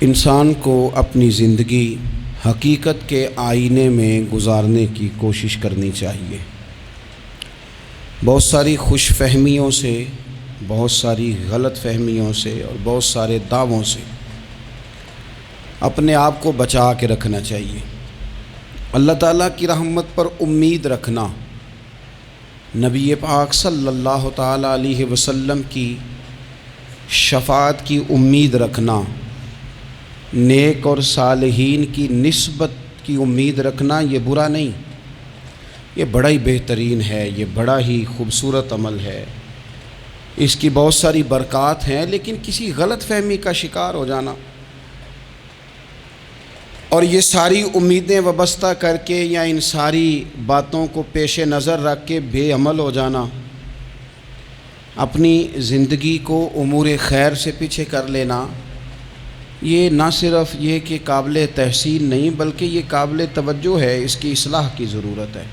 انسان کو اپنی زندگی حقیقت کے آئینے میں گزارنے کی کوشش کرنی چاہیے۔ بہت ساری خوش فہمیوں سے، بہت ساری غلط فہمیوں سے اور بہت سارے دعووں سے اپنے آپ کو بچا کے رکھنا چاہیے۔ اللہ تعالیٰ کی رحمت پر امید رکھنا، نبی پاک صلی اللہ تعالیٰ علیہ وسلم کی شفاعت کی امید رکھنا، نیک اور صالحین کی نسبت کی امید رکھنا، یہ برا نہیں، یہ بڑا ہی بہترین ہے، یہ بڑا ہی خوبصورت عمل ہے، اس کی بہت ساری برکات ہیں۔ لیکن کسی غلط فہمی کا شکار ہو جانا اور یہ ساری امیدیں وابستہ کر کے یا ان ساری باتوں کو پیش نظر رکھ کے بے عمل ہو جانا، اپنی زندگی کو امور خیر سے پیچھے کر لینا، یہ نہ صرف یہ کہ قابل تحسین نہیں بلکہ یہ قابل توجہ ہے، اس کی اصلاح کی ضرورت ہے۔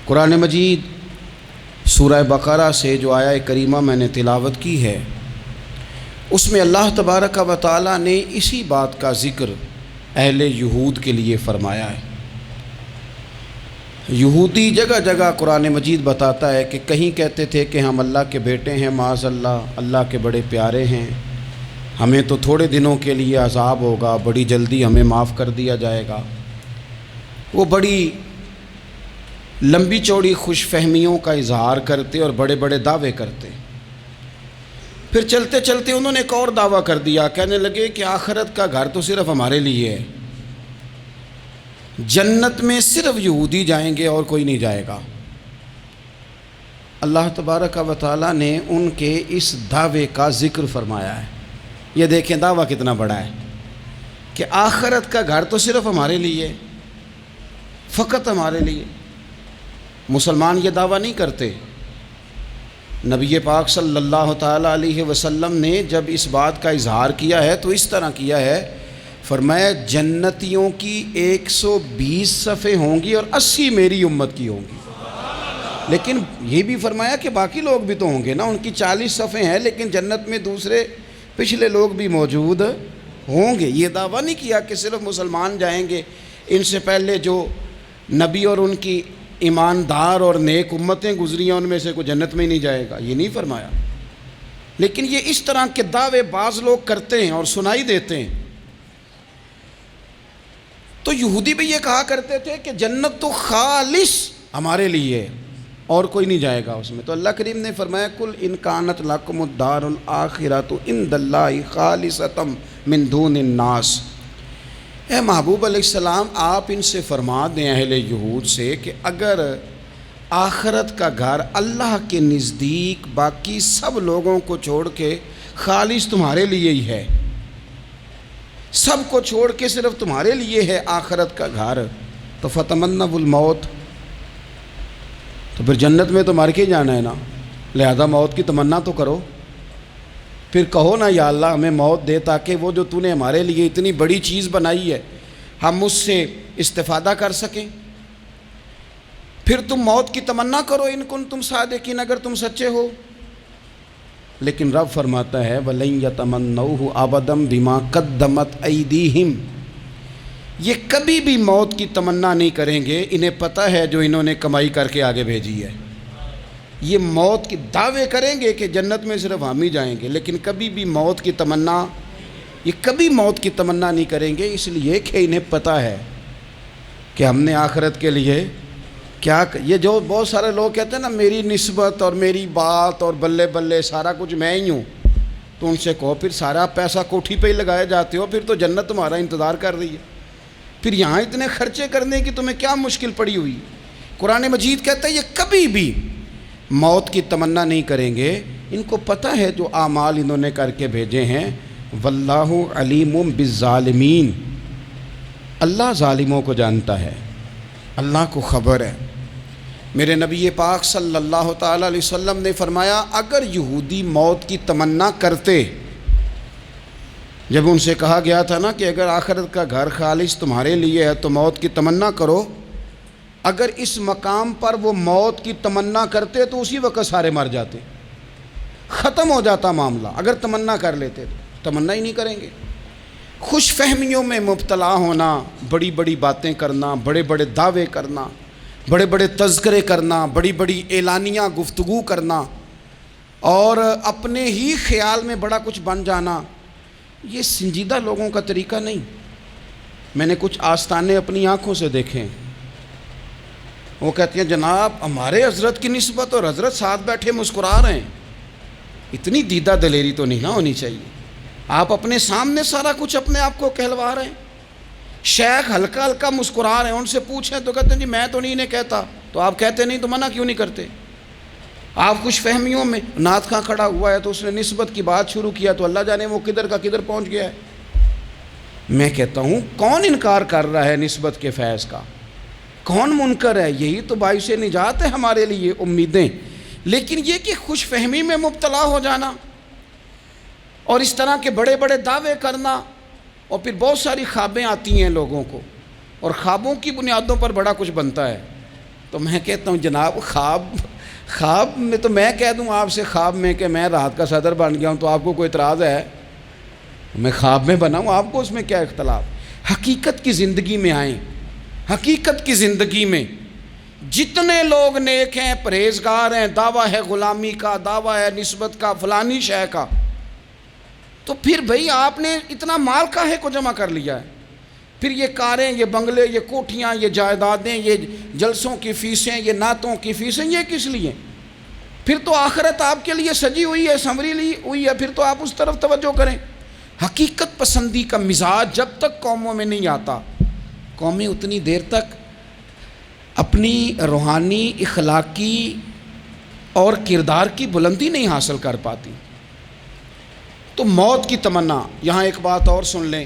قرآن مجید سورہ بقرہ سے جو آیہ کریمہ میں نے تلاوت کی ہے، اس میں اللہ تبارک و تعالیٰ نے اسی بات کا ذکر اہل یہود کے لیے فرمایا ہے۔ یہودی جگہ جگہ قرآن مجید بتاتا ہے کہ کہیں کہتے تھے کہ ہم اللہ کے بیٹے ہیں، معاذ اللہ، اللہ کے بڑے پیارے ہیں، ہمیں تو تھوڑے دنوں کے لیے عذاب ہوگا، بڑی جلدی ہمیں معاف کر دیا جائے گا۔ وہ بڑی لمبی چوڑی خوش فہمیوں کا اظہار کرتے اور بڑے بڑے دعوے کرتے۔ پھر چلتے چلتے انہوں نے ایک اور دعویٰ کر دیا، کہنے لگے کہ آخرت کا گھر تو صرف ہمارے لیے ہے، جنت میں صرف یہودی جائیں گے اور کوئی نہیں جائے گا۔ اللہ تبارک و تعالیٰ نے ان کے اس دعوے کا ذکر فرمایا ہے۔ یہ دیکھیں دعویٰ کتنا بڑا ہے کہ آخرت کا گھر تو صرف ہمارے لیے، فقط ہمارے لیے۔ مسلمان یہ دعویٰ نہیں کرتے۔ نبی پاک صلی اللہ تعالیٰ علیہ وسلم نے جب اس بات کا اظہار کیا ہے تو اس طرح کیا ہے، فرمایا جنتیوں کی 120 صفیں ہوں گی اور 80 میری امت کی ہوں گی۔ لیکن یہ بھی فرمایا کہ باقی لوگ بھی تو ہوں گے نا، ان کی 40 صفیں ہیں لیکن جنت میں دوسرے پچھلے لوگ بھی موجود ہوں گے۔ یہ دعویٰ نہیں کیا کہ صرف مسلمان جائیں گے، ان سے پہلے جو نبی اور ان کی ایماندار اور نیک امتیں گزری ہیں ان میں سے کوئی جنت میں ہی نہیں جائے گا، یہ نہیں فرمایا۔ لیکن یہ اس طرح کے دعوے بعض لوگ کرتے ہیں اور سنائی دیتے ہیں۔ تو یہودی بھی یہ کہا کرتے تھے کہ جنت تو خالص ہمارے لیے ہے اور کوئی نہیں جائے گا اس میں۔ تو اللہ کریم نے فرمایا کل ان کانت لکم الدار الآخرۃ عند اللہ خالصۃ من دون الناس۔ اے محبوب علیہ السلام، آپ ان سے فرما دیں اہل یہود سے کہ اگر آخرت کا گھر اللہ کے نزدیک باقی سب لوگوں کو چھوڑ کے خالص تمہارے لیے ہی ہے، سب کو چھوڑ کے صرف تمہارے لیے ہے آخرت کا گھر، تو فتمنوا الموت، تو پھر جنت میں تو مر کے جانا ہے نا، لہذا موت کی تمنا تو کرو۔ پھر کہو نا یا اللہ ہمیں موت دے تاکہ وہ جو تو نے ہمارے لیے اتنی بڑی چیز بنائی ہے ہم اس سے استفادہ کر سکیں۔ پھر تم موت کی تمنا کرو ان کنتم صادقین، اگر تم سچے ہو۔ لیکن رب فرماتا ہے وَلَن يَتَمَنَّوْهُ أَبَدًا بِمَا قَدَّمَتْ أَيْدِيهِمْ، یہ کبھی بھی موت کی تمنا نہیں کریں گے، انہیں پتہ ہے جو انہوں نے کمائی کر کے آگے بھیجی ہے۔ یہ موت کی دعوے کریں گے کہ جنت میں صرف ہم ہی جائیں گے، لیکن کبھی بھی موت کی تمنا، یہ کبھی موت کی تمنا نہیں کریں گے، اس لیے کہ انہیں پتہ ہے کہ ہم نے آخرت کے لیے کیا۔ یہ جو بہت سارے لوگ کہتے ہیں نا میری نسبت اور میری بات اور بلے بلے سارا کچھ میں ہی ہوں، تو ان سے کہو پھر سارا پیسہ کوٹھی پہ ہی لگائے جاتے ہو، پھر تو جنت تمہارا انتظار کر رہی ہے، پھر یہاں اتنے خرچے کرنے کی تمہیں کیا مشکل پڑی ہوئی۔ قرآن مجید کہتا ہے یہ کبھی بھی موت کی تمنا نہیں کریں گے، ان کو پتہ ہے جو اعمال انہوں نے کر کے بھیجے ہیں۔ واللہ علیم بالظالمین، اللہ ظالموں کو جانتا ہے، اللہ کو خبر ہے۔ میرے نبی پاک صلی اللہ تعالیٰ علیہ وسلم نے فرمایا اگر یہودی موت کی تمنا کرتے، جب ان سے کہا گیا تھا نا کہ اگر آخرت کا گھر خالص تمہارے لیے ہے تو موت کی تمنا کرو، اگر اس مقام پر وہ موت کی تمنا کرتے تو اسی وقت سارے مر جاتے، ختم ہو جاتا معاملہ۔ اگر تمنا کر لیتے تو تمنا ہی نہیں کریں گے۔ خوش فہمیوں میں مبتلا ہونا، بڑی بڑی باتیں کرنا، بڑے بڑے دعوے کرنا، بڑے بڑے تذکرے کرنا، بڑی بڑی اعلانیہ گفتگو کرنا اور اپنے ہی خیال میں بڑا کچھ بن جانا، یہ سنجیدہ لوگوں کا طریقہ نہیں۔ میں نے کچھ آستانے اپنی آنکھوں سے دیکھے، وہ کہتے ہیں جناب ہمارے حضرت کی نسبت اور حضرت ساتھ بیٹھے مسکرا رہے ہیں، اتنی دیدہ دلیری تو نہیں نہ ہونی چاہیے۔ آپ اپنے سامنے سارا کچھ اپنے آپ کو کہلوا رہے ہیں۔ شیخ ہلکا ہلکا مسکرا رہے ہیں، ان سے پوچھیں تو کہتے ہیں جی میں تو نہیں کہتا، تو آپ کہتے نہیں تو منع کیوں نہیں کرتے؟ آپ خوش فہمیوں میں، نعت خواں کھڑا ہوا ہے تو اس نے نسبت کی بات شروع کیا تو اللہ جانے وہ کدھر کا کدھر پہنچ گیا ہے۔ میں کہتا ہوں کون انکار کر رہا ہے نسبت کے فیض کا؟ کون منکر ہے؟ یہی تو باعث نجات ہے ہمارے لیے، امیدیں۔ لیکن یہ کہ خوش فہمی میں مبتلا ہو جانا اور اس طرح کے بڑے بڑے دعوے کرنا، اور پھر بہت ساری خوابیں آتی ہیں لوگوں کو، اور خوابوں کی بنیادوں پر بڑا کچھ بنتا ہے۔ تو میں کہتا ہوں جناب خواب میں تو میں کہہ دوں آپ سے خواب میں کہ میں راحت کا صدر بن گیا ہوں تو آپ کو کوئی اعتراض ہے؟ میں خواب میں بنا ہوں، آپ کو اس میں کیا اختلاف؟ حقیقت کی زندگی میں آئیں۔ حقیقت کی زندگی میں جتنے لوگ نیک ہیں، پرہیزگار ہیں، دعویٰ ہے غلامی کا، دعویٰ ہے نسبت کا، فلانی شے کا، تو پھر بھئی آپ نے اتنا مال کاہے کو جمع کر لیا ہے؟ پھر یہ کاریں، یہ بنگلے، یہ کوٹھیاں، یہ جائیدادیں، یہ جلسوں کی فیسیں، یہ نعتوں کی فیسیں، یہ کس لیے؟ پھر تو آخرت آپ کے لیے سجی ہوئی ہے، سنوری ہوئی ہے، پھر تو آپ اس طرف توجہ کریں۔ حقیقت پسندی کا مزاج جب تک قوموں میں نہیں آتا، قومیں اتنی دیر تک اپنی روحانی، اخلاقی اور کردار کی بلندی نہیں حاصل کر پاتی۔ تو موت کی تمنا، یہاں ایک بات اور سن لیں،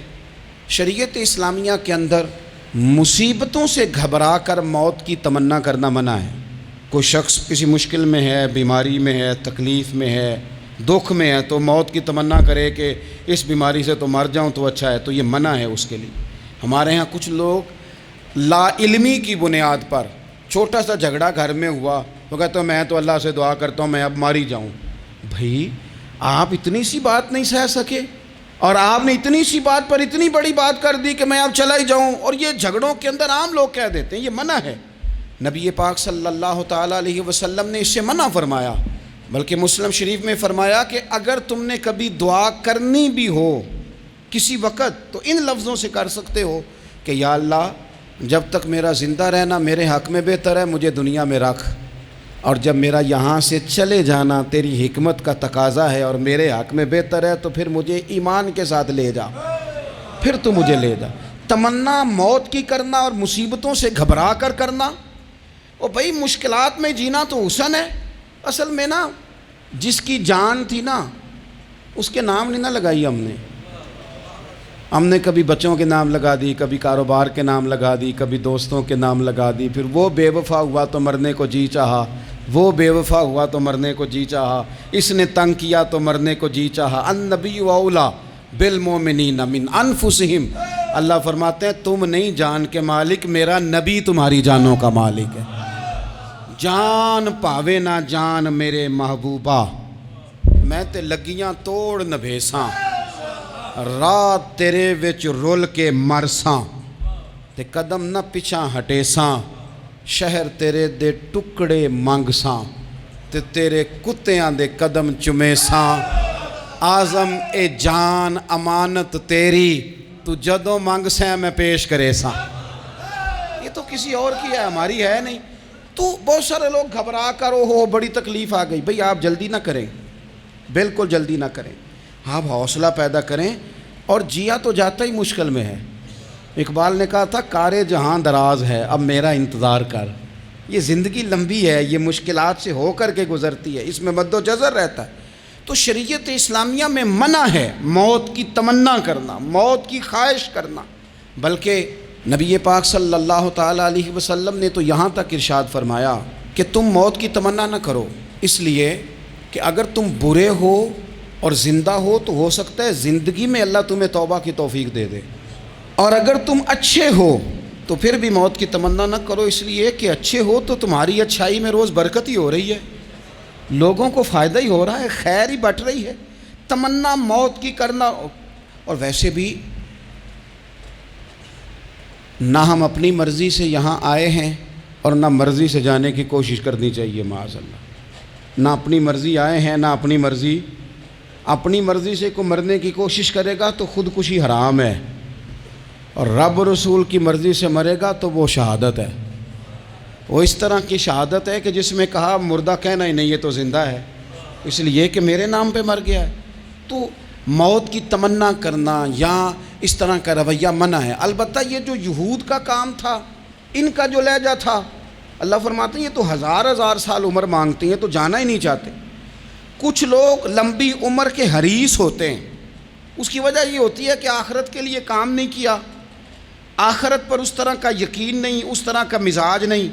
شریعت اسلامیہ کے اندر مصیبتوں سے گھبرا کر موت کی تمنا کرنا منع ہے۔ کوئی شخص کسی مشکل میں ہے، بیماری میں ہے، تکلیف میں ہے، دکھ میں ہے، تو موت کی تمنا کرے کہ اس بیماری سے تو مر جاؤں تو اچھا ہے، تو یہ منع ہے اس کے لیے۔ ہمارے ہاں کچھ لوگ لا علمی کی بنیاد پر، چھوٹا سا جھگڑا گھر میں ہوا تو کہتے ہیں میں تو اللہ سے دعا کرتا ہوں میں اب مار ہی جاؤں۔ بھائی آپ اتنی سی بات نہیں سہ سکے، اور آپ نے اتنی سی بات پر اتنی بڑی بات کر دی کہ میں اب چلا ہی جاؤں، اور یہ جھگڑوں کے اندر عام لوگ کہہ دیتے ہیں، یہ منع ہے۔ نبی پاک صلی اللہ تعالیٰ علیہ وسلم نے اس سے منع فرمایا، بلکہ مسلم شریف میں فرمایا کہ اگر تم نے کبھی دعا کرنی بھی ہو کسی وقت تو ان لفظوں سے کر سکتے ہو کہ یا اللہ جب تک میرا زندہ رہنا میرے حق میں بہتر ہے، مجھے دنیا میں رکھ، اور جب میرا یہاں سے چلے جانا تیری حکمت کا تقاضا ہے اور میرے حق میں بہتر ہے تو پھر مجھے ایمان کے ساتھ لے جا، پھر تو مجھے لے جا۔ تمنا موت کی کرنا اور مصیبتوں سے گھبرا کر کرنا، اور بھائی مشکلات میں جینا تو حسن ہے۔ اصل میں نا جس کی جان تھی نا اس کے نام نہیں نہ لگائی ہم نے کبھی بچوں کے نام لگا دی، کبھی کاروبار کے نام لگا دی، کبھی دوستوں کے نام لگا دی، پھر وہ بے وفا ہوا تو مرنے کو جی چاہا، وہ بے وفا ہوا تو مرنے کو جی چاہا، اس نے تنگ کیا تو مرنے کو جی چاہا۔ النبی اولیٰ بالمؤمنین من انفسہم، اللہ فرماتے ہیں تم نہیں جان کے مالک، میرا نبی تمہاری جانوں کا مالک ہے۔ جان پاوے نہ جان میرے محبوبہ، میں تے لگیاں توڑ نبھیساں، رات تیرے وچ رول کے مرساں، تے قدم نہ پچھاں ہٹیساں، شہر تیرے دے ٹکڑے منگساں، تے تیرے کتیاں دے قدم چمیساں، آزم اے جان امانت تیری، تو جدوں منگ سیں میں پیش کرے ساں۔ یہ تو کسی اور کی ہے، ہماری ہے نہیں۔ تو بہت سارے لوگ گھبرا کر ہو بڑی تکلیف آ گئی، بھئی آپ جلدی نہ کریں، بالکل جلدی نہ کریں، آپ حوصلہ پیدا کریں، اور جیا تو جاتا ہی مشکل میں ہے۔ اقبال نے کہا تھا کارِ جہاں دراز ہے اب میرا انتظار کر، یہ زندگی لمبی ہے، یہ مشکلات سے ہو کر کے گزرتی ہے، اس میں مد و جزر رہتا ہے۔ تو شریعت اسلامیہ میں منع ہے موت کی تمنا کرنا، موت کی خواہش کرنا، بلکہ نبی پاک صلی اللہ تعالیٰ علیہ وسلم نے تو یہاں تک ارشاد فرمایا کہ تم موت کی تمنا نہ کرو، اس لیے کہ اگر تم برے ہو اور زندہ ہو تو ہو سکتا ہے زندگی میں اللہ تمہیں توبہ کی توفیق دے دے، اور اگر تم اچھے ہو تو پھر بھی موت کی تمنا نہ کرو، اس لیے کہ اچھے ہو تو تمہاری اچھائی میں روز برکت ہی ہو رہی ہے، لوگوں کو فائدہ ہی ہو رہا ہے، خیر ہی بٹ رہی ہے۔ تمنا موت کی کرنا، اور ویسے بھی نہ ہم اپنی مرضی سے یہاں آئے ہیں اور نہ مرضی سے جانے کی کوشش کرنی چاہیے معاذ اللہ۔ نہ اپنی مرضی آئے ہیں، نہ اپنی مرضی سے کوئی مرنے کی کوشش کرے گا تو خودکشی حرام ہے، اور رب رسول کی مرضی سے مرے گا تو وہ شہادت ہے۔ وہ اس طرح کی شہادت ہے کہ جس میں کہا مردہ کہنا ہی نہیں، یہ تو زندہ ہے، اس لیے کہ میرے نام پہ مر گیا ہے۔ تو موت کی تمنا کرنا یا اس طرح کا رویہ منع ہے۔ البتہ یہ جو یہود کا کام تھا، ان کا جو لہجہ تھا، اللہ فرماتے ہیں یہ تو ہزار سال عمر مانگتی ہیں تو جانا ہی نہیں چاہتے۔ کچھ لوگ لمبی عمر کے حریص ہوتے ہیں، اس کی وجہ یہ ہوتی ہے کہ آخرت کے لیے کام نہیں کیا، آخرت پر اس طرح کا یقین نہیں، اس طرح کا مزاج نہیں،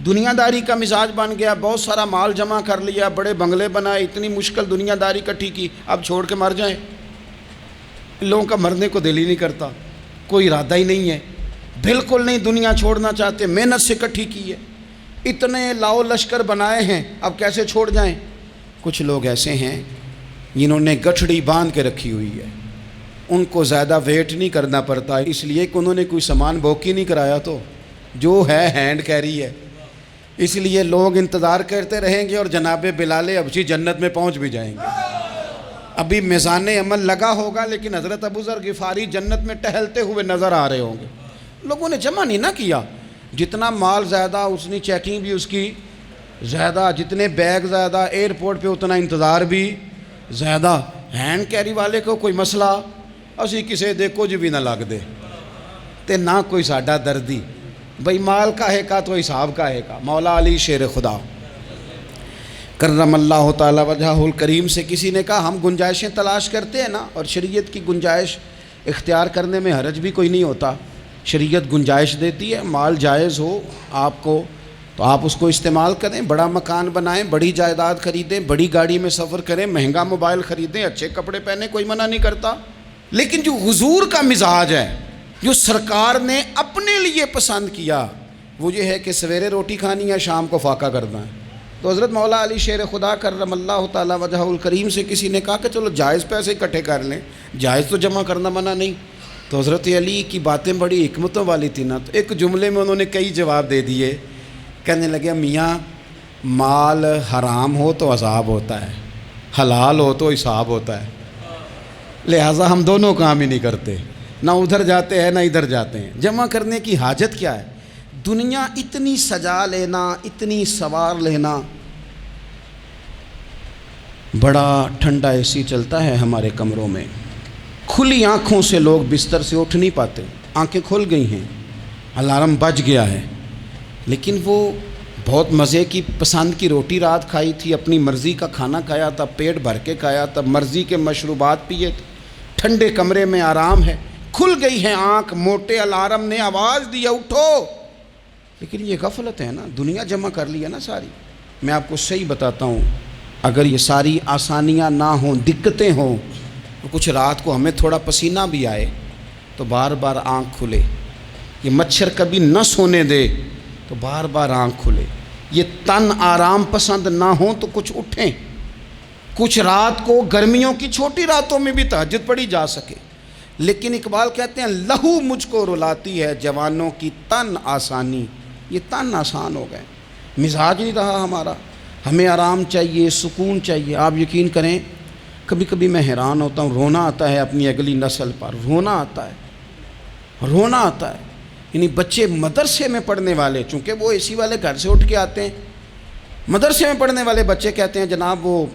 دنیا داری کا مزاج بن گیا، بہت سارا مال جمع کر لیا، بڑے بنگلے بنائے، اتنی مشکل دنیا داری کٹھی کی، اب چھوڑ کے مر جائیں۔ ان لوگوں کا مرنے کو دل ہی نہیں کرتا، کوئی ارادہ ہی نہیں ہے، بالکل نہیں دنیا چھوڑنا چاہتے، محنت سے کٹھی کی ہے، اتنے لاؤ لشکر بنائے ہیں، اب کیسے چھوڑ جائیں۔ کچھ لوگ ایسے ہیں جنہوں نے گٹھڑی باندھ کے رکھی ہوئی ہے، ان کو زیادہ ویٹ نہیں کرنا پڑتا، اس لیے کہ انہوں نے کوئی سامان بوکی نہیں کرایا، تو جو ہے ہینڈ کیری ہے، اس لیے لوگ انتظار کرتے رہیں گے اور جناب بلال حبشی جنت میں پہنچ بھی جائیں گے۔ ابھی میزان عمل لگا ہوگا لیکن حضرت ابو ذر غفاری جنت میں ٹہلتے ہوئے نظر آ رہے ہوں گے۔ لوگوں نے جمع نہیں نہ کیا، جتنا مال زیادہ اتنی چیکنگ بھی اس کی زیادہ، جتنے بیگ زیادہ ایئرپورٹ پہ اتنا انتظار بھی زیادہ۔ ہینڈ کیری والے کو کوئی مسئلہ اسی کسے دے کچھ بھی نہ لگ دے تے نہ کوئی ساڈا دردی، بھئی مال کاہے کا تو حساب کاہے کا۔ مولا علی شیر خدا کرم اللہ تعالی وجہہ الکریم سے کسی نے کہا ہم گنجائشیں تلاش کرتے ہیں نا، اور شریعت کی گنجائش اختیار کرنے میں حرج بھی کوئی نہیں ہوتا، شریعت گنجائش دیتی ہے، مال جائز ہو آپ کو تو آپ اس کو استعمال کریں، بڑا مکان بنائیں، بڑی جائیداد خریدیں، بڑی گاڑی میں سفر کریں، مہنگا موبائل خریدیں، اچھے کپڑے پہنیں، کوئی منع نہیں کرتا۔ لیکن جو حضور کا مزاج ہے، جو سرکار نے اپنے لیے پسند کیا، وہ یہ ہے کہ سویرے روٹی کھانی ہے، شام کو فاقہ کرنا ہے۔ تو حضرت مولا علی شیر خدا کرم اللہ تعالی وجہہ الکریم سے کسی نے کہا کہ چلو جائز پیسے اکٹھے کر لیں، جائز تو جمع کرنا منع نہیں۔ تو حضرت علی کی باتیں بڑی حکمتوں والی تھی نا، تو ایک جملے میں انہوں نے کئی جواب دے دیے۔ کہنے لگے میاں مال حرام ہو تو عذاب ہوتا ہے، حلال ہو تو حساب ہوتا ہے، لہٰذا ہم دونوں کام ہی نہیں کرتے، نہ ادھر جاتے ہیں نہ ادھر جاتے ہیں۔ جمع کرنے کی حاجت کیا ہے؟ دنیا اتنی سجا لینا، اتنی سوار لینا، بڑا ٹھنڈا اے سی چلتا ہے ہمارے کمروں میں، کھلی آنکھوں سے لوگ بستر سے اٹھ نہیں پاتے، آنکھیں کھل گئی ہیں، الارم بج گیا ہے، لیکن وہ بہت مزے کی پسند کی روٹی رات کھائی تھی، اپنی مرضی کا کھانا کھایا تھا، پیٹ بھر کے کھایا تھا، مرضی کے مشروبات پیے تھے، ٹھنڈے کمرے میں آرام ہے، کھل گئی ہے آنکھ، موٹے الارم نے آواز دیا اٹھو، لیکن یہ غفلت ہے نا، دنیا جمع کر لی ہے نا ساری۔ میں آپ کو صحیح بتاتا ہوں، اگر یہ ساری آسانیاں نہ ہوں، دقتیں ہوں، تو کچھ رات کو ہمیں تھوڑا پسینہ بھی آئے تو بار بار آنکھ کھلے، یہ مچھر کبھی نہ سونے دے تو بار بار آنکھ کھلے، یہ تن آرام پسند نہ ہوں تو کچھ اٹھیں، کچھ رات کو گرمیوں کی چھوٹی راتوں میں بھی تہجد پڑھی جا سکے۔ لیکن اقبال کہتے ہیں لہو مجھ کو رلاتی ہے جوانوں کی تن آسانی، یہ تن آسان ہو گئے، مزاج نہیں رہا ہمارا، ہمیں آرام چاہیے، سکون چاہیے۔ آپ یقین کریں کبھی کبھی میں حیران ہوتا ہوں، رونا آتا ہے اپنی اگلی نسل پر، رونا آتا ہے۔ یعنی بچے مدرسے میں پڑھنے والے، چونکہ وہ اے سی والے گھر سے اٹھ کے آتے ہیں، مدرسے میں پڑھنے والے بچے کہتے ہیں جناب وہ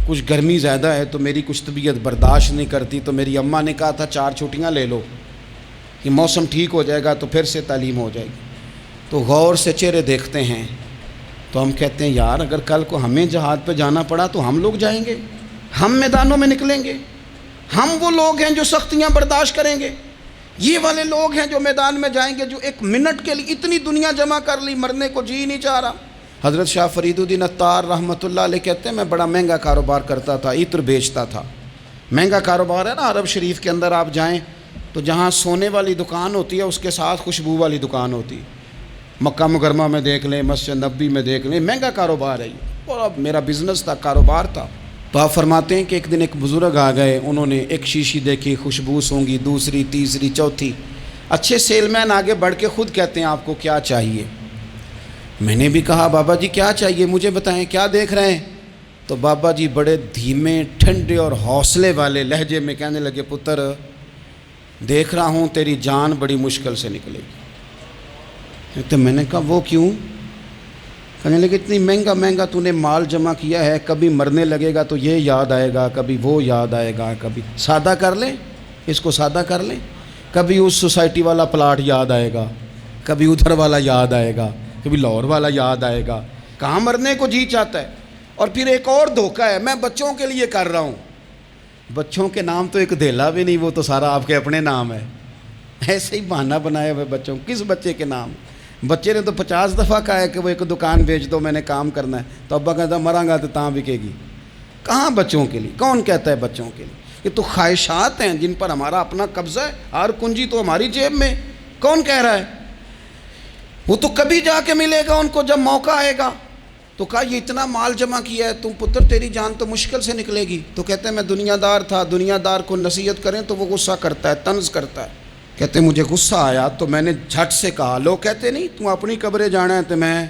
کچھ گرمی زیادہ ہے تو میری کچھ طبیعت برداشت نہیں کرتی، تو میری اماں نے کہا تھا 4 چھٹیاں لے لو کہ موسم ٹھیک ہو جائے گا تو پھر سے تعلیم ہو جائے گی۔ تو غور سے چہرے دیکھتے ہیں تو ہم کہتے ہیں یار اگر کل کو ہمیں جہاد پہ جانا پڑا تو ہم لوگ جائیں گے، ہم میدانوں میں نکلیں گے، ہم وہ لوگ ہیں جو سختیاں برداشت کریں گے، یہ والے لوگ ہیں جو میدان میں جائیں گے جو 1 منٹ کے لیے اتنی دنیا جمع کر لی، مرنے کو جی نہیں چاہ رہا۔ حضرت شاہ فرید الدین عطار رحمۃ اللہ علیہ کہتے ہیں میں بڑا مہنگا کاروبار کرتا تھا، عطر بیچتا تھا، مہنگا کاروبار ہے نا، عرب شریف کے اندر آپ جائیں تو جہاں سونے والی دکان ہوتی ہے اس کے ساتھ خوشبو والی دکان ہوتی ہے، مکہ مکرمہ میں دیکھ لیں، مسجد نبوی میں دیکھ لیں، مہنگا کاروبار ہے یہ، اور اب میرا بزنس تھا، کاروبار تھا۔ تو آپ فرماتے ہیں کہ ایک دن ایک بزرگ آ گئے، انہوں نے ایک شیشی دیکھی، خوشبو سونگی، دوسری، تیسری، چوتھی، اچھے سیل مین آگے بڑھ کے خود کہتے ہیں آپ کو کیا چاہیے. میں نے بھی کہا بابا جی کیا چاہیے مجھے بتائیں, کیا دیکھ رہے ہیں؟ تو بابا جی بڑے دھیمے ٹھنڈے اور حوصلے والے لہجے میں کہنے لگے, پتر دیکھ رہا ہوں تیری جان بڑی مشکل سے نکلے گی. تو میں نے کہا وہ کیوں؟ کہنے لگے اتنی مہنگا تو نے مال جمع کیا ہے, کبھی مرنے لگے گا تو یہ یاد آئے گا, کبھی وہ یاد آئے گا, کبھی سادہ کر لیں اس کو سادہ کر لیں, کبھی اس سوسائٹی والا پلاٹ یاد آئے گا, کبھی ادھر والا یاد آئے گا, کبھی لاہور والا یاد آئے گا. کہاں مرنے کو جی چاہتا ہے. اور پھر ایک اور دھوکہ ہے, میں بچوں کے لیے کر رہا ہوں. بچوں کے نام تو ایک دھیلا بھی نہیں, وہ تو سارا آپ کے اپنے نام ہے. ایسے ہی بہانہ بنایا ہوئے بچوں, کس بچے کے نام؟ بچے نے تو 50 دفعہ کہا ہے کہ وہ ایک دکان بیچ دو, میں نے کام کرنا ہے. تو ابا کہتا مراں گا تو تاں بکے گی. کہاں بچوں کے لیے؟ کون کہتا ہے بچوں کے لیے؟ یہ تو خواہشات ہیں جن پر ہمارا اپنا قبضہ ہے, ہر کنجی تو ہماری جیب میں. کون کہہ رہا ہے؟ وہ تو کبھی جا کے ملے گا ان کو جب موقع آئے گا. تو کہا یہ اتنا مال جمع کیا ہے تم پتر, تیری جان تو مشکل سے نکلے گی. تو کہتے ہیں میں دنیا دار تھا, دنیا دار کو نصیحت کریں تو وہ غصہ کرتا ہے, طنز کرتا ہے. کہتے ہیں مجھے غصہ آیا تو میں نے جھٹ سے کہا, لوگ کہتے نہیں تم اپنی قبریں جانا ہے تو میں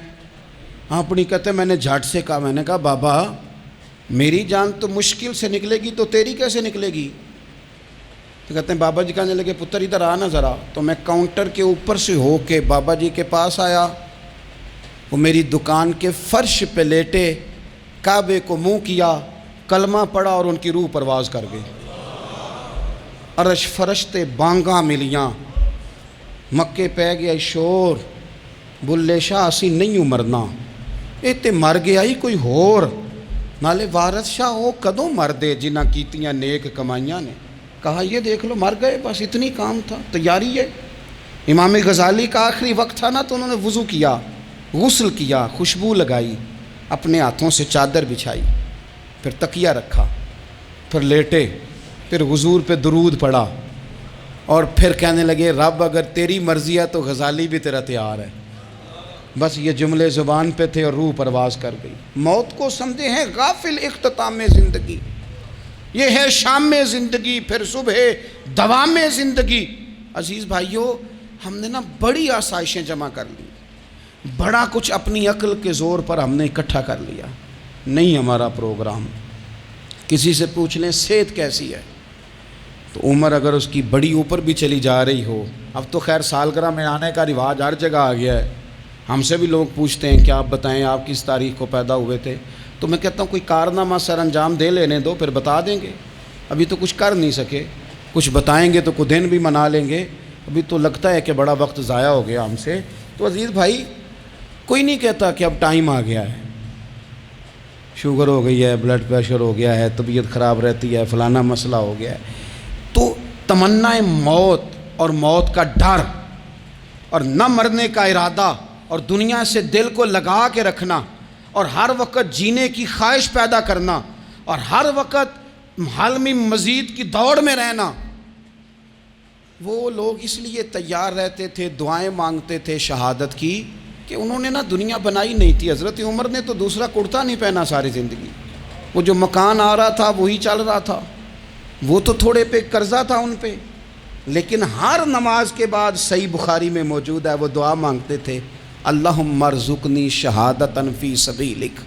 اپنی, کہتے میں نے جھٹ سے کہا, میں نے کہا بابا میری جان تو مشکل سے نکلے گی تو تیری کیسے نکلے گی؟ تو کہتے ہیں بابا جی کہنے لگے پتر ادھر آ نا ذرا. تو میں کاؤنٹر کے اوپر سے ہو کے بابا جی کے پاس آیا. وہ میری دکان کے فرش پہ لیٹے, کعبے کو منہ کیا, کلمہ پڑھا اور ان کی روح پرواز کر گئی. عرش فرشتے بانگاں ملیاں, مکے پہ گیا شور, بلے شاہ اسی نہیں مرنا, اے تے مر گیا ہی کوئی ہور, نالے وارث شاہ وہ کدوں مر دے جنہ کیتیاں نیک کمائیاں نے. کہا یہ دیکھ لو مر گئے, بس اتنی کام تھا, تیاری ہے. امام غزالی کا آخری وقت تھا نا, تو انہوں نے وضو کیا, غسل کیا, خوشبو لگائی, اپنے ہاتھوں سے چادر بچھائی, پھر تکیہ رکھا, پھر لیٹے, پھر حضور پہ درود پڑھا, اور پھر کہنے لگے رب اگر تیری مرضی ہے تو غزالی بھی تیرا تیار ہے. بس یہ جملے زبان پہ تھے اور روح پرواز کر گئی. موت کو سمجھے ہیں غافل اختتام زندگی, یہ ہے شام میں زندگی, پھر صبح دوام میں زندگی. عزیز بھائیوں, ہم نے نا بڑی آسائشیں جمع کر لی, بڑا کچھ اپنی عقل کے زور پر ہم نے اکٹھا کر لیا. نہیں ہمارا پروگرام. کسی سے پوچھ لیں صحت کیسی ہے, تو عمر اگر اس کی بڑی اوپر بھی چلی جا رہی ہو, اب تو خیر سالگرہ میں آنے کا رواج ہر جگہ آ گیا ہے, ہم سے بھی لوگ پوچھتے ہیں کہ آپ بتائیں آپ کس تاریخ کو پیدا ہوئے تھے, تو میں کہتا ہوں کوئی کارنامہ سر انجام دے لینے دو, پھر بتا دیں گے. ابھی تو کچھ کر نہیں سکے, کچھ بتائیں گے تو کوئی دن بھی منا لیں گے. ابھی تو لگتا ہے کہ بڑا وقت ضائع ہو گیا ہم سے. تو عزیز بھائی, کوئی نہیں کہتا کہ اب ٹائم آ گیا ہے, شوگر ہو گئی ہے, بلڈ پریشر ہو گیا ہے, طبیعت خراب رہتی ہے, فلانا مسئلہ ہو گیا ہے. تو تمنا موت اور موت کا ڈر اور نہ مرنے کا ارادہ اور دنیا سے دل کو لگا کے رکھنا اور ہر وقت جینے کی خواہش پیدا کرنا اور ہر وقت حال میں مزید کی دوڑ میں رہنا, وہ لوگ اس لیے تیار رہتے تھے, دعائیں مانگتے تھے شہادت کی, کہ انہوں نے نا دنیا بنائی نہیں تھی. حضرت عمر نے تو دوسرا کرتا نہیں پہنا ساری زندگی, وہ جو مکان آ رہا تھا وہی چل رہا تھا, وہ تو تھوڑے پہ قرضہ تھا ان پہ, لیکن ہر نماز کے بعد صحیح بخاری میں موجود ہے وہ دعا مانگتے تھے, اللہم ارزقنی شہادتاً فی سبیلک,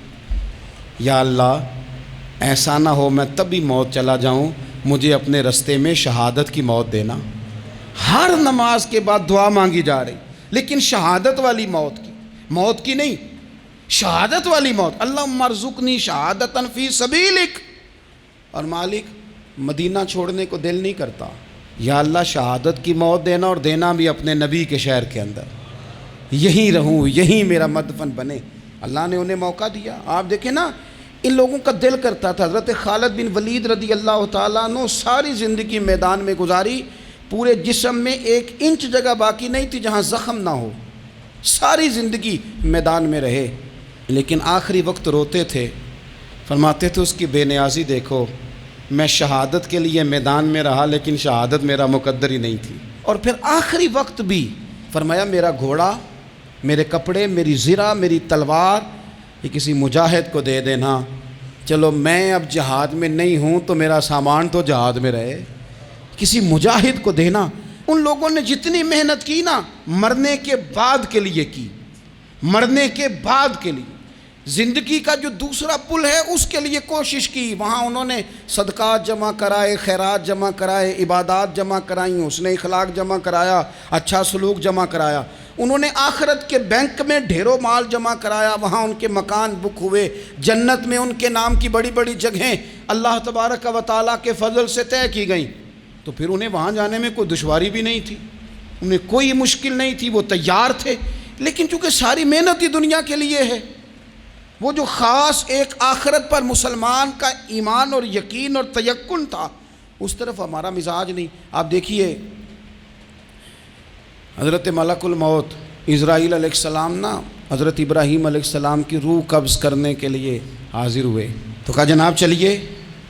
یا اللہ ایسا نہ ہو میں تبھی موت چلا جاؤں, مجھے اپنے رستے میں شہادت کی موت دینا. ہر نماز کے بعد دعا مانگی جا رہی, لیکن شہادت والی موت کی نہیں, شہادت والی موت. اللہم ارزقنی شہادتاً فی سبیلک. اور مالک مدینہ چھوڑنے کو دل نہیں کرتا, یا اللہ شہادت کی موت دینا, اور دینا بھی اپنے نبی کے شہر کے اندر, یہیں رہوں, یہیں میرا مدفن بنے. اللہ نے انہیں موقع دیا. آپ دیکھیں نا, ان لوگوں کا دل کرتا تھا. حضرت خالد بن ولید رضی اللہ تعالیٰ عنہ ساری زندگی میدان میں گزاری, پورے جسم میں 1 انچ جگہ باقی نہیں تھی جہاں زخم نہ ہو, ساری زندگی میدان میں رہے, لیکن آخری وقت روتے تھے, فرماتے تھے اس کی بے نیازی دیکھو, میں شہادت کے لیے میدان میں رہا لیکن شہادت میرا مقدر ہی نہیں تھی. اور پھر آخری وقت بھی فرمایا میرا گھوڑا, میرے کپڑے, میری زرہ, میری تلوار یہ کسی مجاہد کو دے دینا, چلو میں اب جہاد میں نہیں ہوں تو میرا سامان تو جہاد میں رہے, کسی مجاہد کو دینا. ان لوگوں نے جتنی محنت کی نا مرنے کے بعد کے لیے کی، مرنے کے بعد کے لیے زندگی کا جو دوسرا پل ہے اس کے لیے کوشش کی، وہاں انہوں نے صدقات جمع کرائے، خیرات جمع کرائے، عبادات جمع کرائیں، حسن اخلاق جمع کرایا، اچھا سلوک جمع کرایا، انہوں نے آخرت کے بینک میں ڈھیروں مال جمع کرایا، وہاں ان کے مکان بک ہوئے، جنت میں ان کے نام کی بڑی بڑی جگہیں اللہ تبارک و تعالیٰ کے فضل سے طے کی گئیں، تو پھر انہیں وہاں جانے میں کوئی دشواری بھی نہیں تھی، انہیں کوئی مشکل نہیں تھی، وہ تیار تھے، لیکن چونکہ ساری محنت ہی دنیا کے لیے ہے، وہ جو خاص ایک آخرت پر مسلمان کا ایمان اور یقین اور تیقن تھا اس طرف ہمارا مزاج نہیں۔ آپ دیکھیے حضرت ملک الموت اسرائیل علیہ السلام نا حضرت ابراہیم علیہ السلام کی روح قبض کرنے کے لیے حاضر ہوئے، تو کہا جناب چلیے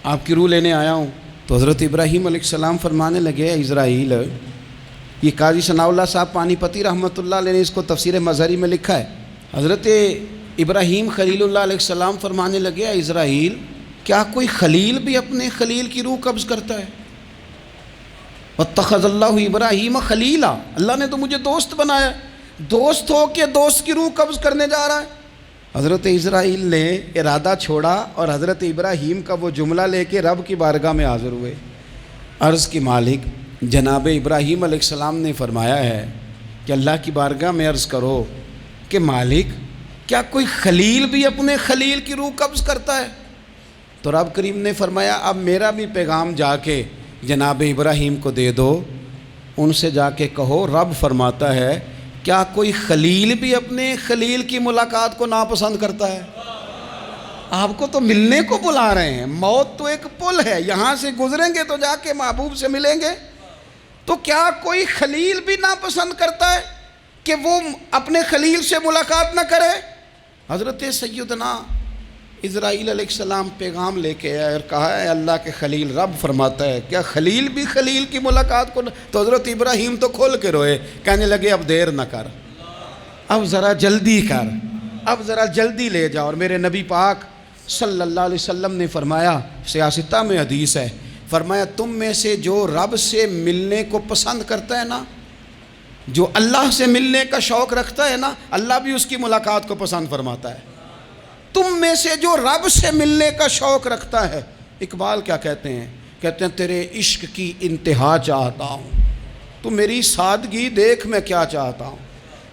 آپ کی روح لینے آیا ہوں، تو حضرت ابراہیم علیہ السلام فرمانے لگے اسرائیل، یہ قاضی ثناء اللہ صاحب پانی پتی رحمۃ اللہ علیہ نے اس کو تفسیر مظہری میں لکھا ہے، حضرت ابراہیم خلیل اللہ علیہ السلام فرمانے لگے اسرائیل کیا کوئی خلیل بھی اپنے خلیل کی روح قبض کرتا ہے؟ واتخذ اللہ ابراہیم خلیلا، اللہ نے تو مجھے دوست بنایا، دوست ہو کے دوست کی روح قبض کرنے جا رہا ہے۔ حضرت اسرائیل نے ارادہ چھوڑا اور حضرت ابراہیم کا وہ جملہ لے کے رب کی بارگاہ میں حاضر ہوئے، عرض کی مالک جناب ابراہیم علیہ السلام نے فرمایا ہے کہ اللہ کی بارگاہ میں عرض کرو کہ مالک کیا کوئی خلیل بھی اپنے خلیل کی روح قبض کرتا ہے؟ تو رب کریم نے فرمایا اب میرا بھی پیغام جا کے جناب ابراہیم کو دے دو، ان سے جا کے کہو رب فرماتا ہے کیا کوئی خلیل بھی اپنے خلیل کی ملاقات کو ناپسند کرتا ہے؟ آپ کو تو ملنے کو بلا رہے ہیں، موت تو ایک پل ہے، یہاں سے گزریں گے تو جا کے محبوب سے ملیں گے، تو کیا کوئی خلیل بھی ناپسند کرتا ہے کہ وہ اپنے خلیل سے ملاقات نہ کرے؟ حضرت سیدنا اسرائیل علیہ السلام پیغام لے کے آئے اور کہا ہے اللہ کے خلیل رب فرماتا ہے کیا خلیل بھی خلیل کی ملاقات کو تو حضرت ابراہیم تو کھول کے روئے، کہنے لگے اب دیر نہ کر، اب ذرا جلدی کر، اب ذرا جلدی لے جاؤ۔ اور میرے نبی پاک صلی اللہ علیہ وسلم نے فرمایا، سیاستہ میں حدیث ہے، فرمایا تم میں سے جو رب سے ملنے کو پسند کرتا ہے نا، جو اللہ سے ملنے کا شوق رکھتا ہے نا، اللہ بھی اس کی ملاقات کو پسند فرماتا ہے۔ تم میں سے جو رب سے ملنے کا شوق رکھتا ہے، اقبال کیا کہتے ہیں تیرے عشق کی انتہا چاہتا ہوں، تو میری سادگی دیکھ میں کیا چاہتا ہوں،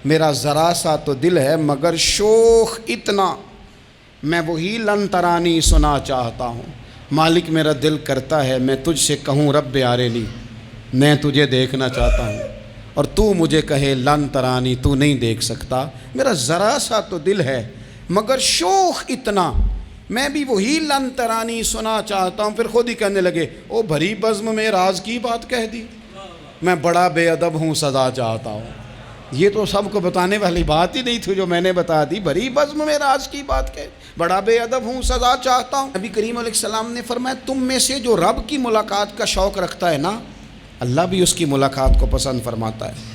میرا ذرا سا تو دل ہے مگر شوق اتنا، میں وہی لن ترانی سنا چاہتا ہوں، مالک میرا دل کرتا ہے میں تجھ سے کہوں رب آرینی، میں تجھے دیکھنا چاہتا ہوں اور تو مجھے کہے لن ترانی تو نہیں دیکھ سکتا، میرا ذرا سا تو دل ہے مگر شوق اتنا، میں بھی وہی لن ترانی سنا چاہتا ہوں۔ پھر خود ہی کہنے لگے او بھری بزم میں راز کی بات کہہ دی، میں بڑا بے ادب ہوں سزا چاہتا ہوں۔ یہ تو سب کو بتانے والی بات ہی نہیں تھی جو میں نے بتا دی، بھری بزم میں راز کی بات کہہ، بڑا بے ادب ہوں سزا چاہتا ہوں۔ نبی کریم علیہ السلام نے فرمایا تم میں سے جو رب کی ملاقات کا شوق رکھتا ہے نا، اللہ بھی اس کی ملاقات کو پسند فرماتا ہے،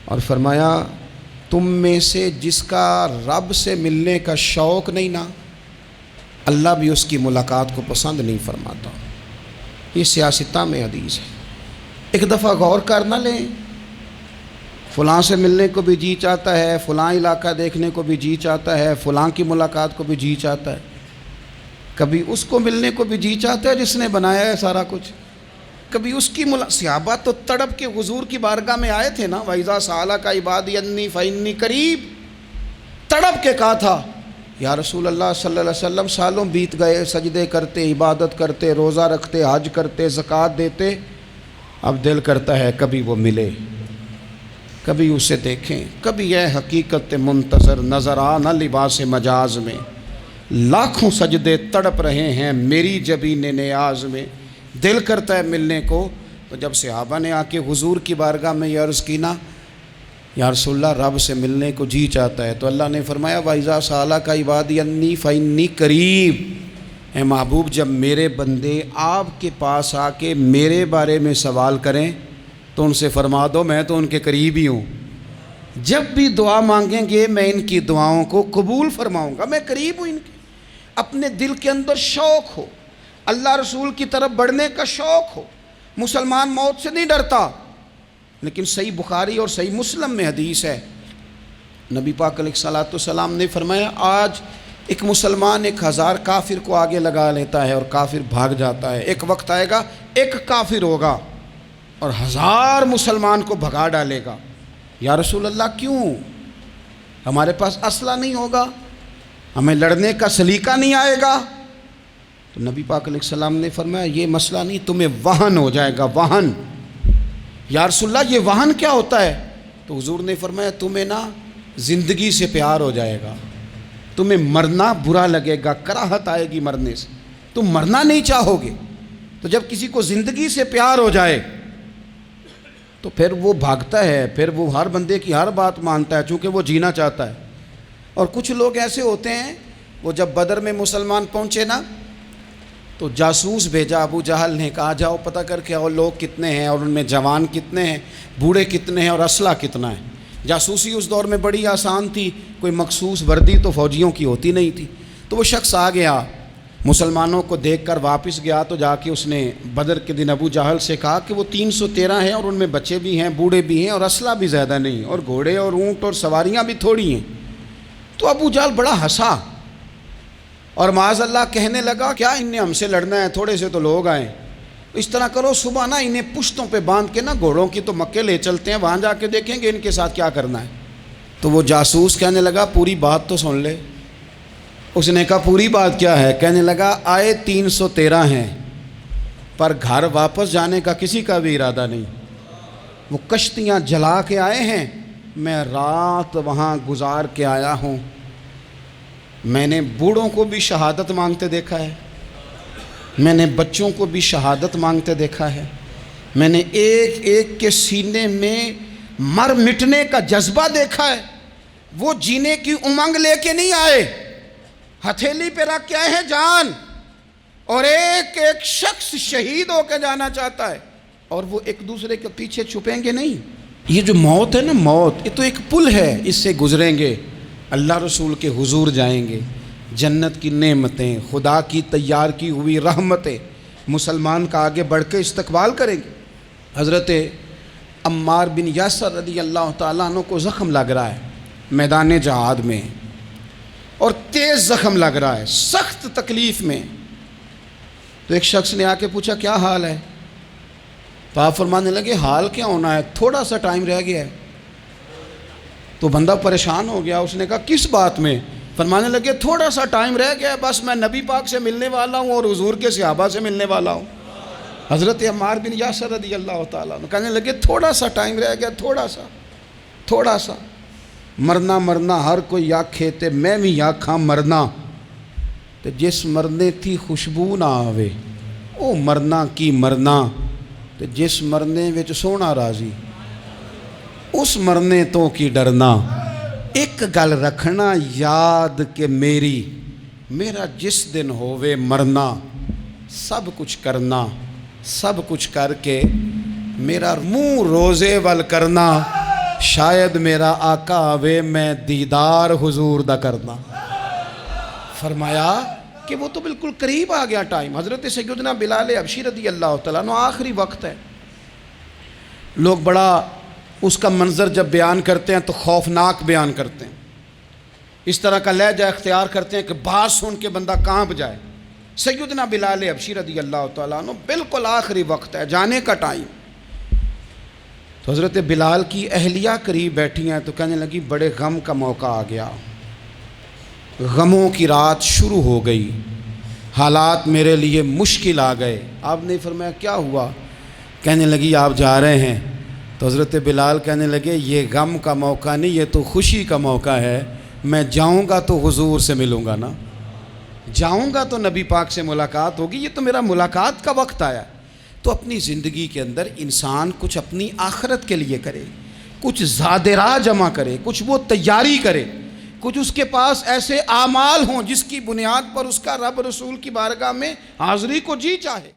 اور فرمایا تم میں سے جس کا رب سے ملنے کا شوق نہیں نا، اللہ بھی اس کی ملاقات کو پسند نہیں فرماتا۔ یہ سیاستہ میں حدیث ہے، ایک دفعہ غور کر نہ لیں، فلاں سے ملنے کو بھی جی چاہتا ہے، فلاں علاقہ دیکھنے کو بھی جی چاہتا ہے، فلاں کی ملاقات کو بھی جی چاہتا ہے، کبھی اس کو ملنے کو بھی جی چاہتا ہے جس نے بنایا ہے سارا کچھ، کبھی اس کی صحابہ تو تڑپ کے حضور کی بارگاہ میں آئے تھے نا، وَإِذَا سَأَلَكَ عِبَادِي عَنِّي فَإِنِّي قَرِيبٌ، تڑپ کے کہا تھا یا رسول اللہ صلی اللہ علیہ وسلم سالوں بیت گئے، سجدے کرتے، عبادت کرتے، روزہ رکھتے، حج کرتے، زکوٰۃ دیتے، اب دل کرتا ہے کبھی وہ ملے، کبھی اسے دیکھیں، کبھی یہ حقیقت منتظر نظر آ نہ لباس مجاز میں، لاکھوں سجدے تڑپ رہے ہیں میری جبین نیاز میں، دل کرتا ہے ملنے کو۔ تو جب صحابہ نے آ کے حضور کی بارگاہ میں یہ عرض کی نا یا رسول اللہ رب سے ملنے کو جی چاہتا ہے، تو اللہ نے فرمایا وَإِذَا سَأَلَكَ عِبَادِي عَنِّي فَإِنِّي قَرِيبٌ، اے محبوب جب میرے بندے آپ کے پاس آ کے میرے بارے میں سوال کریں تو ان سے فرما دو میں تو ان کے قریب ہی ہوں، جب بھی دعا مانگیں گے میں ان کی دعاؤں کو قبول فرماؤں گا، میں قریب ہوں ان کے۔ اپنے دل کے اندر شوق ہو، اللہ رسول کی طرف بڑھنے کا شوق ہو، مسلمان موت سے نہیں ڈرتا، لیکن صحیح بخاری اور صحیح مسلم میں حدیث ہے، نبی پاک علیہ الصلوۃ والسلام نے فرمایا آج ایک مسلمان 1000 کافر کو آگے لگا لیتا ہے اور کافر بھاگ جاتا ہے، ایک وقت آئے گا ایک کافر ہوگا اور 1000 مسلمان کو بھگا ڈالے گا۔ یا رسول اللہ کیوں؟ ہمارے پاس اسلحہ نہیں ہوگا، ہمیں لڑنے کا سلیقہ نہیں آئے گا؟ تو نبی پاک علیہ السلام نے فرمایا یہ مسئلہ نہیں، تمہیں وہن ہو جائے گا، وہن۔ یا رسول اللہ یہ وہن کیا ہوتا ہے؟ تو حضور نے فرمایا تمہیں نا زندگی سے پیار ہو جائے گا، تمہیں مرنا برا لگے گا، کراہت آئے گی مرنے سے، تم مرنا نہیں چاہو گے۔ تو جب کسی کو زندگی سے پیار ہو جائے تو پھر وہ بھاگتا ہے، پھر وہ ہر بندے کی ہر بات مانتا ہے چونکہ وہ جینا چاہتا ہے۔ اور کچھ لوگ ایسے ہوتے ہیں، وہ جب بدر میں مسلمان پہنچے نا تو جاسوس بھیجا ابو جہل نے، کہا جاؤ پتہ کر کے آؤ لوگ کتنے ہیں اور ان میں جوان کتنے ہیں، بوڑھے کتنے ہیں اور اسلحہ کتنا ہے۔ جاسوسی اس دور میں بڑی آسان تھی، کوئی مخصوص وردی تو فوجیوں کی ہوتی نہیں تھی۔ تو وہ شخص آ گیا، مسلمانوں کو دیکھ کر واپس گیا تو جا کے اس نے بدر کے دن ابو جہل سے کہا کہ وہ 313 ہیں اور ان میں بچے بھی ہیں، بوڑھے بھی ہیں اور اسلحہ بھی زیادہ نہیں، اور گھوڑے اور اونٹ اور سواریاں بھی تھوڑی ہیں۔ تو ابو جہل بڑا ہنسا اور معاذ اللہ کہنے لگا کیا ان نے ہم سے لڑنا ہے؟ تھوڑے سے تو لوگ آئیں، اس طرح کرو صبح نا انہیں پشتوں پہ باندھ کے نا گھوڑوں کی تو مکے لے چلتے ہیں، وہاں جا کے دیکھیں گے ان کے ساتھ کیا کرنا ہے۔ تو وہ جاسوس کہنے لگا پوری بات تو سن لے۔ اس نے کہا پوری بات کیا ہے؟ کہنے لگا آئے 313 ہیں پر گھر واپس جانے کا کسی کا بھی ارادہ نہیں، وہ کشتیاں جلا کے آئے ہیں، میں رات وہاں گزار کے آیا ہوں، میں نے بوڑھوں کو بھی شہادت مانگتے دیکھا ہے، میں نے بچوں کو بھی شہادت مانگتے دیکھا ہے، میں نے ایک ایک کے سینے میں مر مٹنے کا جذبہ دیکھا ہے۔ وہ جینے کی امنگ لے کے نہیں آئے، ہتھیلی پہ رکھ کے آئے ہیں جان، اور ایک ایک شخص شہید ہو کے جانا چاہتا ہے، اور وہ ایک دوسرے کے پیچھے چھپیں گے نہیں۔ یہ جو موت ہے نا، موت یہ تو ایک پل ہے، اس سے گزریں گے، اللہ رسول کے حضور جائیں گے، جنت کی نعمتیں، خدا کی تیار کی ہوئی رحمتیں مسلمان کا آگے بڑھ کے استقبال کریں گے۔ حضرت عمار بن یاسر رضی اللہ تعالیٰ عنہ کو زخم لگ رہا ہے میدان جہاد میں، اور تیز زخم لگ رہا ہے، سخت تکلیف میں۔ تو ایک شخص نے آ کے پوچھا کیا حال ہے؟ تو آپ فرمانے لگے حال کیا ہونا ہے، تھوڑا سا ٹائم رہ گیا ہے۔ تو بندہ پریشان ہو گیا، اس نے کہا کس بات میں؟ فرمانے لگے تھوڑا سا ٹائم رہ گیا ہے، بس میں نبی پاک سے ملنے والا ہوں اور حضور کے صحابہ سے ملنے والا ہوں۔ حضرت عمار بن یاسر رضی اللہ تعالیٰ عنہ کہنے لگے تھوڑا سا ٹائم رہ گیا، تھوڑا سا مرنا مرنا ہر کوئی آکھے تے میں بھی آکھاں مرنا، تے جس مرنے تھی خوشبو نہ آوے او مرنا کی مرنا، تے جس مرنے وچ سونا راضی اس مرنے تو کی ڈرنا۔ ایک گل رکھنا یاد کہ میرا جس دن ہووے مرنا، سب کچھ کرنا، سب کچھ کر کے میرا منہ روزے ول کرنا، شاید میرا آقا آوے میں دیدار حضور دا کرنا۔ فرمایا کہ وہ تو بالکل قریب آ گیا ٹائم۔ حضرت سیدنا بلال حبشی رضی اللہ تعالیٰ عنہ آخری وقت ہے، لوگ بڑا اس کا منظر جب بیان کرتے ہیں تو خوفناک بیان کرتے ہیں، اس طرح کا لہجہ اختیار کرتے ہیں کہ بات سن کے بندہ کانپ جائے۔ سیدنا بلال حبشی رضی اللہ تعالیٰ عنہ بالکل آخری وقت ہے، جانے کا ٹائم۔ تو حضرت بلال کی اہلیہ قریب بیٹھی ہیں تو کہنے لگی بڑے غم کا موقع آ گیا، غموں کی رات شروع ہو گئی، حالات میرے لیے مشکل آ گئے۔ آپ نے فرمایا کیا ہوا؟ کہنے لگی آپ جا رہے ہیں؟ تو حضرت بلال کہنے لگے یہ غم کا موقع نہیں، یہ تو خوشی کا موقع ہے، میں جاؤں گا تو حضور سے ملوں گا نا، جاؤں گا تو نبی پاک سے ملاقات ہوگی، یہ تو میرا ملاقات کا وقت آیا۔ تو اپنی زندگی کے اندر انسان کچھ اپنی آخرت کے لیے کرے، کچھ زاد راہ جمع کرے، کچھ وہ تیاری کرے، کچھ اس کے پاس ایسے اعمال ہوں جس کی بنیاد پر اس کا رب رسول کی بارگاہ میں حاضری کو جی چاہے۔